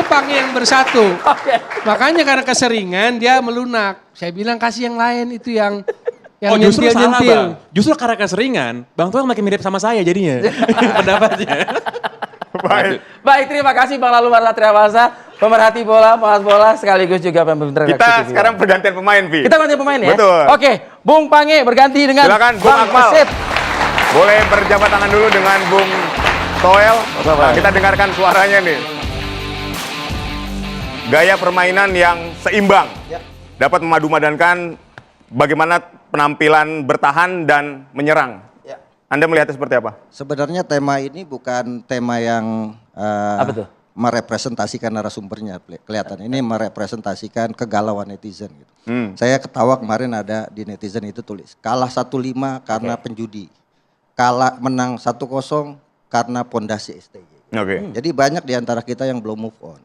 Pange yang bersatu. Makanya karena keseringan dia melunak. Saya bilang kasih yang lain itu yang justru salah nyentil. Bang. Justru karena keseringan, Bang Toel makin mirip sama saya jadinya. Pendapatnya. Baik, terima kasih Bang Lalu Satria Wasa, pemerhati bola, pengawas bola, sekaligus juga pembentuk redaksi Kita TV. sekarang pergantian pemain, Vi. Kita ganti pemain ya? Betul. Oke, Bung Pange berganti dengan Silakan, Bung Bang Akmal. Persib. Boleh berjabat tangan dulu dengan Bung Toel. Nah, kita dengarkan suaranya nih. Gaya permainan yang seimbang. Dapat memadu-madankan bagaimana penampilan bertahan dan menyerang. Anda melihatnya seperti apa? Sebenarnya tema ini bukan tema yang Apa tuh? merepresentasikan narasumbernya, kelihatan ini merepresentasikan kegalauan netizen gitu. Saya ketawa kemarin ada di netizen itu tulis kalah 1-5 karena penjudi, kalah menang 1-0 karena pondasi STY. Jadi banyak di antara kita yang belum move on,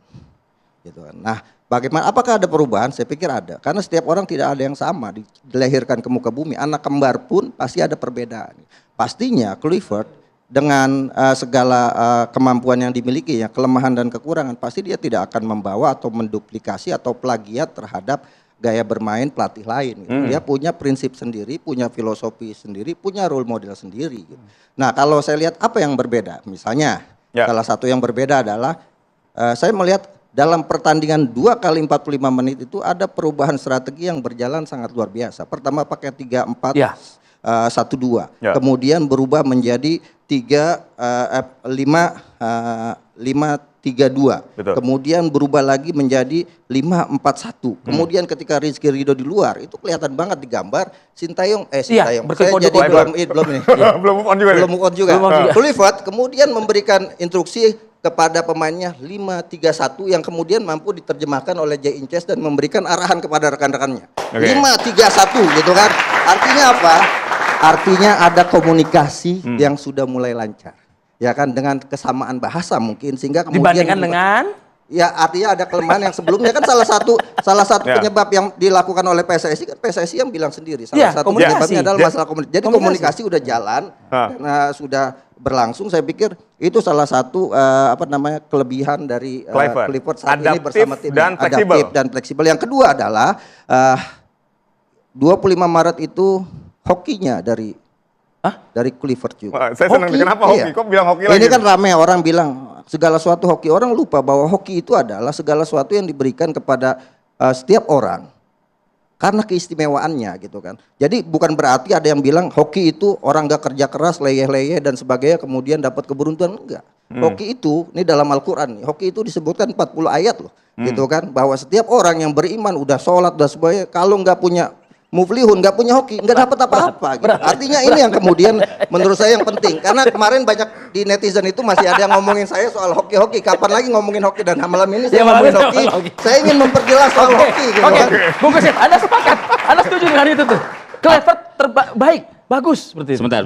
gitu kan. Nah, bagaimana? Apakah ada perubahan? Saya pikir ada, karena setiap orang tidak ada yang sama dilahirkan ke muka bumi. Anak kembar pun pasti ada perbedaan. Pastinya Kluivert dengan segala kemampuan yang dimiliki, ya, kelemahan dan kekurangan, pasti dia tidak akan membawa atau menduplikasi atau plagiat terhadap gaya bermain pelatih lain. Gitu. Dia punya prinsip sendiri, punya filosofi sendiri, punya role model sendiri. Gitu. Nah, kalau saya lihat apa yang berbeda, misalnya salah satu yang berbeda adalah saya melihat dalam pertandingan 2 kali 45 menit itu ada perubahan strategi yang berjalan sangat luar biasa. Pertama pakai 3-4. 1-2, kemudian berubah menjadi 5-3-2, kemudian berubah lagi menjadi 5-4-1. Kemudian ketika Rizky Ridho di luar itu kelihatan banget di gambar Sintayong, saya jadi belum move on juga. Kluivert kemudian memberikan instruksi kepada pemainnya 5-3-1 yang kemudian mampu diterjemahkan oleh Jay Inces dan memberikan arahan kepada rekan-rekannya. 5-3-1 gitu kan. Artinya apa? Artinya ada komunikasi yang sudah mulai lancar. Ya kan, dengan kesamaan bahasa mungkin sehingga kemudian dibandingkan dengan artinya ada kelemahan yang sebelumnya kan salah satu penyebab yang dilakukan oleh PSSI kan PSSI yang bilang sendiri salah satu penyebabnya adalah masalah komunikasi. Jadi komunikasi udah jalan karena sudah berlangsung, saya pikir itu salah satu kelebihan dari Kluivert saat ini bersama tim, adaptif dan fleksibel. Yang kedua adalah 25 Maret itu hokinya dari Kluivert juga. Saya senang, kenapa hoki? Kok bilang hoki lagi? Ini kan rame orang bilang segala sesuatu hoki. Orang lupa bahwa hoki itu adalah segala sesuatu yang diberikan kepada setiap orang karena keistimewaannya gitu kan. Jadi bukan berarti ada yang bilang hoki itu orang gak kerja keras, leyeh-leyeh dan sebagainya kemudian dapat keberuntungan. Enggak. Hoki itu, ini dalam Al-Quran nih, hoki itu disebutkan 40 ayat loh. Gitu kan, bahwa setiap orang yang beriman udah sholat dan sebagainya, kalau nggak punya muflihun, nggak punya hoki, nggak dapat apa-apa. Gitu. Artinya ini yang kemudian menurut saya yang penting. Karena kemarin banyak di netizen itu masih ada yang ngomongin saya soal hoki-hoki. Kapan lagi ngomongin hoki, dan malam ini saya ngomongin hoki. Saya ingin memperjelas soal hoki. Gitu kan. Bung Persib, Anda sepakat? Anda setuju dengan itu tuh? Kluivert terbaik, bagus seperti itu. Sebentar.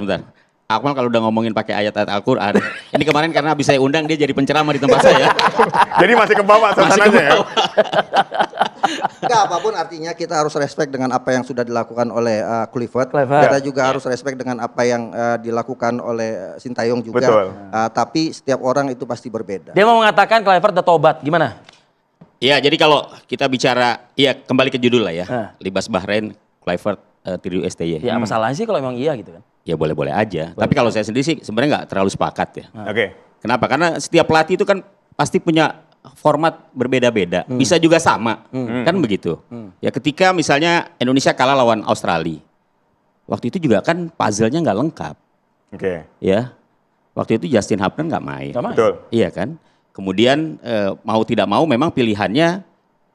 Akmal kalau udah ngomongin pakai ayat-ayat Al-Quran, ini kemarin karena habis saya undang dia jadi penceramah di tempat saya. Jadi masih ke bawah suasananya ya? Enggak, apapun artinya kita harus respect dengan apa yang sudah dilakukan oleh Kluivert. Kita juga harus respect dengan apa yang dilakukan oleh Sintayong juga. Tapi setiap orang itu pasti berbeda. Dia mau mengatakan Kluivert udah tobat, gimana? Iya, jadi kalau kita bicara, kembali ke judul lah ya. Libas Bahrain, Kluivert, Trio STY. Ya masalahnya sih kalau emang iya gitu kan. Ya boleh-boleh aja. Tapi kalau saya sendiri sih sebenarnya nggak terlalu sepakat ya. Kenapa? Karena setiap pelatih itu kan pasti punya format berbeda-beda. Bisa juga sama, kan begitu. Ya ketika misalnya Indonesia kalah lawan Australia, waktu itu juga kan puzzle-nya nggak lengkap. Ya, waktu itu Justin Hapner nggak main. Betul. Iya kan. Kemudian mau tidak mau memang pilihannya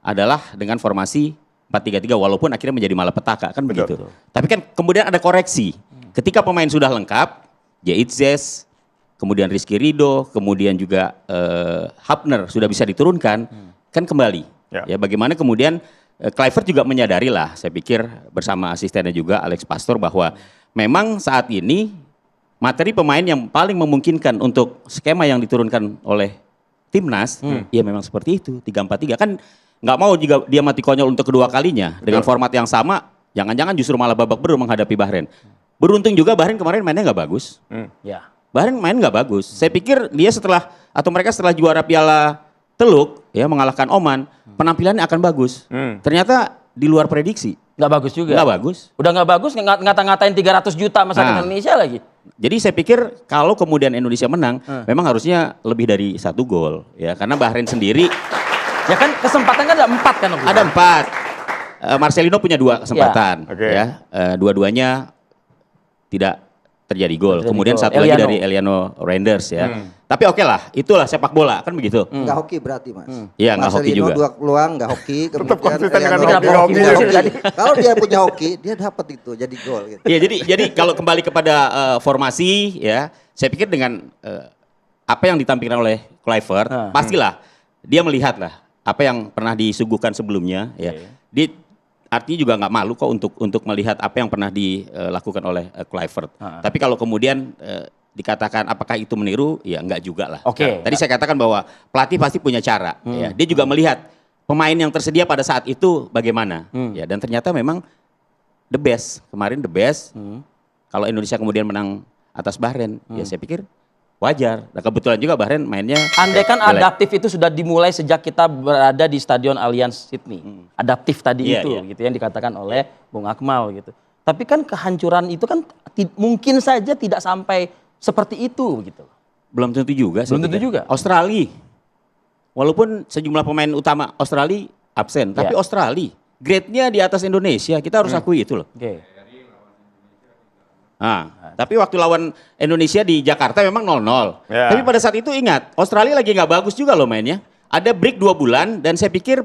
adalah dengan formasi 4-3-3 walaupun akhirnya menjadi malapetaka kan begitu. Tapi kan kemudian ada koreksi. Ketika pemain sudah lengkap, Jaitzes, kemudian Rizky Ridho, kemudian juga Hapner sudah bisa diturunkan, kan kembali. Ya bagaimana kemudian Kluivert juga menyadari lah, saya pikir bersama asistennya juga Alex Pastor bahwa memang saat ini materi pemain yang paling memungkinkan untuk skema yang diturunkan oleh timnas, ya memang seperti itu 3-4-3 kan. Nggak mau juga dia mati konyol untuk kedua kalinya dengan format yang sama, jangan-jangan justru malah babak belur menghadapi Bahrain. Beruntung juga Bahrain kemarin mainnya nggak bagus. Bahrain main nggak bagus. Saya pikir dia mereka setelah juara Piala Teluk ya mengalahkan Oman, penampilannya akan bagus. Ternyata di luar prediksi. Nggak bagus juga. Nggak bagus. Udah nggak bagus, ngata-ngatain 300 juta masyarakat Indonesia lagi. Jadi saya pikir kalau kemudian Indonesia menang, memang harusnya lebih dari 1 gol, ya karena Bahrain sendiri Ya kan kesempatan kan ada 4 kan? waktu itu? ada 4. Marcelino punya 2 kesempatan, Oke. ya dua-duanya tidak terjadi gol. Terjadi Kemudian gol. satu lagi Eliano. dari Eliano Reinders ya. Tapi oke lah, itulah sepak bola kan begitu. Nggak hoki berarti mas. Iya, nggak hoki Marcelino juga. 2 peluang nggak hoki. Tetap konsisten dengan Eliano hoki, hoki punya sih tadi. Kalau dia punya hoki, dia dapat itu jadi gol. Gitu. Iya, jadi kalau kembali kepada formasi ya, saya pikir dengan apa yang ditampilkan oleh Kluivert, pastilah dia melihat lah apa yang pernah disuguhkan sebelumnya ya. Dia artinya juga nggak malu kok untuk melihat apa yang pernah dilakukan oleh Kluivert. Tapi kalau kemudian dikatakan apakah itu meniru, ya enggak juga lah. Oke. Tadi saya katakan bahwa pelatih pasti punya cara. Ya. Dia juga melihat pemain yang tersedia pada saat itu bagaimana. Ya, dan ternyata memang the best. Kemarin the best. Kalau Indonesia kemudian menang atas Bahrain, ya saya pikir wajar. Nah, kebetulan juga Bahrain mainnya Andai kan jelek. adaptif itu sudah dimulai sejak kita berada di Stadion Allianz Sydney. Adaptif tadi Iya, itu iya. gitu yang dikatakan oleh Bung Akmal gitu. Tapi kan kehancuran itu kan mungkin saja tidak sampai seperti itu gitu. Belum tentu juga. saya Belum tentu pikir. juga. Australia, walaupun sejumlah pemain utama Australia absen, tapi Ya. Australia grade-nya di atas Indonesia. Kita harus akui itu loh. Oke. Nah, tapi waktu lawan Indonesia di Jakarta memang 0-0. Ya. Tapi pada saat itu ingat, Australia lagi nggak bagus juga loh mainnya. Ada break 2 bulan dan saya pikir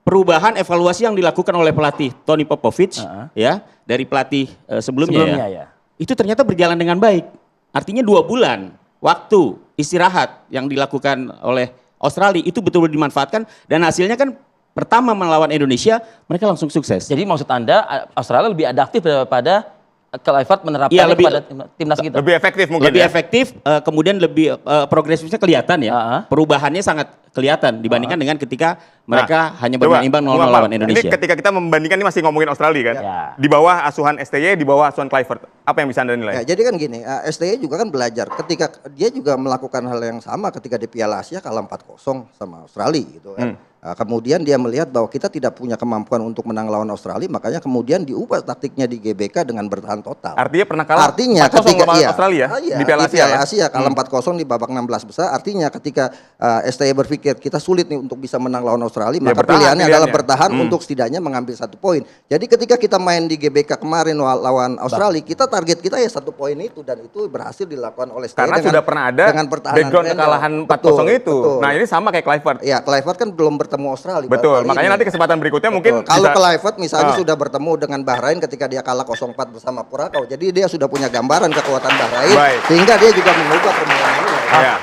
perubahan evaluasi yang dilakukan oleh pelatih Tony Popovic ya dari pelatih sebelumnya ya. Itu ternyata berjalan dengan baik. Artinya 2 bulan waktu istirahat yang dilakukan oleh Australia itu betul-betul dimanfaatkan dan hasilnya kan pertama melawan Indonesia mereka langsung sukses. Jadi maksud Anda Australia lebih adaptif daripada Kluivert menerapkan Iya, lebih- kepada timnas kita? Lebih efektif mungkin Lebih ya? efektif, kemudian lebih progresifnya kelihatan ya. Perubahannya sangat kelihatan dibandingkan dengan ketika mereka hanya bermain imbang 0-0 lawan Indonesia. Ini ketika kita membandingkan ini masih ngomongin Australia kan? Ya. Di bawah asuhan STY, di bawah asuhan Kluivert. Apa yang bisa Anda nilai? Ya, jadi kan gini, STY juga kan belajar. Ketika dia juga melakukan hal yang sama ketika di Piala Asia kalah 4-0 sama Australia gitu kan. Kemudian dia melihat bahwa kita tidak punya kemampuan untuk menang lawan Australia, makanya kemudian diubah taktiknya di GBK dengan bertahan total. Artinya pernah kalah Artinya 4-0 ketika lawan iya, Australia di Piala Asia ya? Asia kalah 4-0 di babak 16 besar. Artinya ketika STY berpikir kita sulit nih untuk bisa menang lawan Australia, Ya, maka bertahan pilihannya adalah pilihannya. bertahan untuk setidaknya mengambil 1 poin. Jadi ketika kita main di GBK kemarin lawan Australia, kita target kita ya 1 poin itu dan itu berhasil dilakukan oleh STY Karena dengan, sudah pernah ada dengan pertahanan background random. kekalahan 4-0 Betul, itu. betul. Nah ini sama kayak Kluivert. Ya, Kluivert kan belum bertemu Australia. Betul, baru kali makanya ini. nanti kesempatan berikutnya mungkin Kalau bisa- Kluivert misalnya sudah bertemu dengan Bahrain ketika dia kalah 0-4 bersama Kurakau. Jadi dia sudah punya gambaran kekuatan Bahrain Baik. sehingga dia juga mengubah permainan ini. Ya.